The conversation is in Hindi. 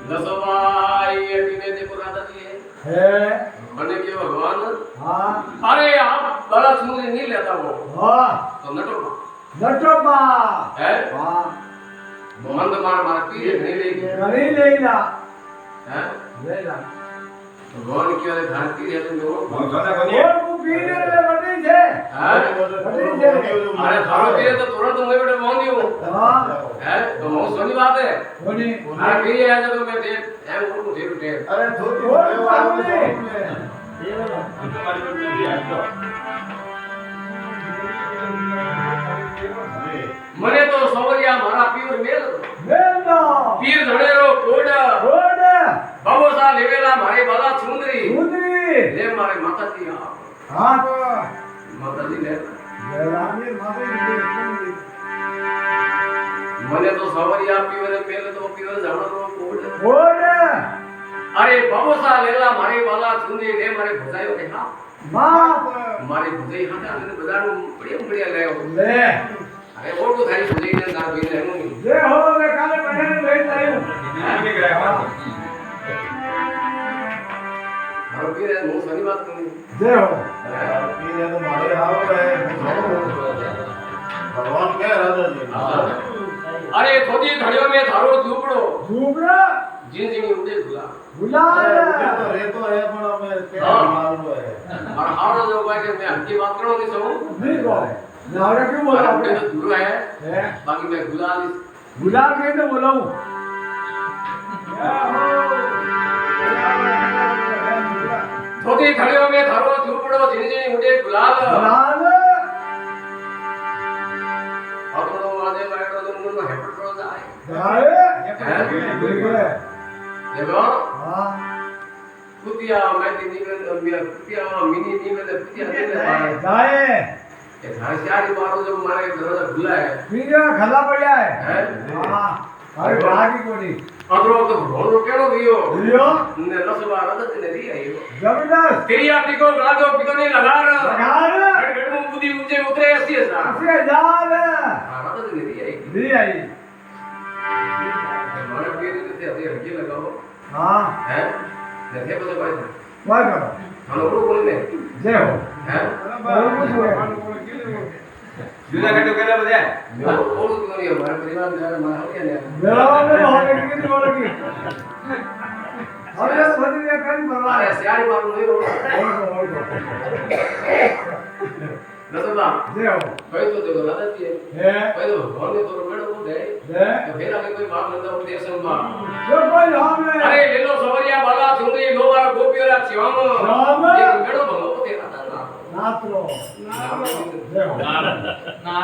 दसवाई ये टीने देखो राधा जी है बने के भगवान हाँ अरे आप बड़ा सुंदरी नहीं लेता वो हाँ तो नटोपा नटोपा है हाँ मंद मार मार पी नहीं लेगी नहीं लेला है लेला भगवान की वाले भारती है तुम लोग बहुत ज्यादा बनिए और वो पीने बड़ी छे हैं बड़ी छे अरे थारो पीए तो तुरंत मैं बेटा बांधी हूं हाँ है तो बहुत सोनी बात है बोली अरे पी है जब मैं टेप है उनको टेप टेप अरे धोती और बाबूजी મને તો સવરિયા મારા પીર મેલ મેલનો પીર ધણેરો કોડ રોડ બાબોસા લેવેલા મારી બાલા સુંદરી સુંદરી લે મારી માતાજી हाँ માતાજી લે लेला મને તો સવરિયા પીર મેલ તો પીર ધણેરો કોડ रोड અરે બાબોસા લેલા મારી બાલા સુંદરી લે મારી ભજાયો કે હા माँ મારી ભજાઈ હતા અને બધાનું પ્રેમ પ્રિય લેવો ले અરે ઓળખું થારી ભજાઈને ના ભઈને એનું जे हो मैं काले पहने बैठ आयो મારો પીર હું સની વાત કરું जे हो पीने तो मारे आओ है भगवान क्या राधा जी અરે થોડી ઘડીઓ में थारो ઝૂંપડો झूमरा જીંદગી ઉડે ગુલા गुलाल तो रेतो है पण हमें क्या हाँ। मालूम है और हारो जो भाई के मैं हल्की बात करो नहीं सहूं नहीं को नावड़ा क्यों बोला और आपने अपने तो दूर है है बाकी मैं गुलाल गुलाल कैसे बोलाऊं થોડી ઘડીઓ में थारो ઝૂંપડો જીંદગી ઉડે ગુલાલ गुलाल આપણો વાદે વાયડો તો મુનો હેપટરો જાય गाए हैं? देखो देखो हाँ कुतिया मैं निकल कुतिया मिनी निकल कुतिया निकल गाए ये घर से आरी मारो जो मारे दरवाजा खुला है पीने खला पड़ा है हैं हाँ अरे बाकी कोनी अदरो तो रोनो केड़ो दियो लियो ने नसबा रदत ने दी आयो जबरदस्त तेरी आपकी को गाजो पितो नहीं लगा रहा लगार गड़ में बुद्धि ऊंचे उतरे ऐसी है सा इसे जाल रदत ने दी आई दी आई मारे के ने ते हल्की लगाओ हाँ हैं ने थे बसे भाई वाह करो हम लोग बोल ने जय हो हैं बहुत कुछ हुआ दूसरा कटो केला बजाय मैं बोल तो नहीं हमारे परिवार में जाने मार के ने मेरा में होने की कितनी बोलेगी अरे बड़ी ये कहीं बना अरे है सियारी मारो नहीं हो और नसबा जय हो भाई तो देखो रदत है है भाई तो भगवान ने तो मेड़ो को दे है तो फिर आगे कोई बात नंदा उपदेशन में जो कोई हम है अरे ले लो सवरिया बाला चुंदरी लो मारा गोपियोरा श्याम श्याम। ये मेड़ो भलो तेरा था नात्रो ना जय हो ना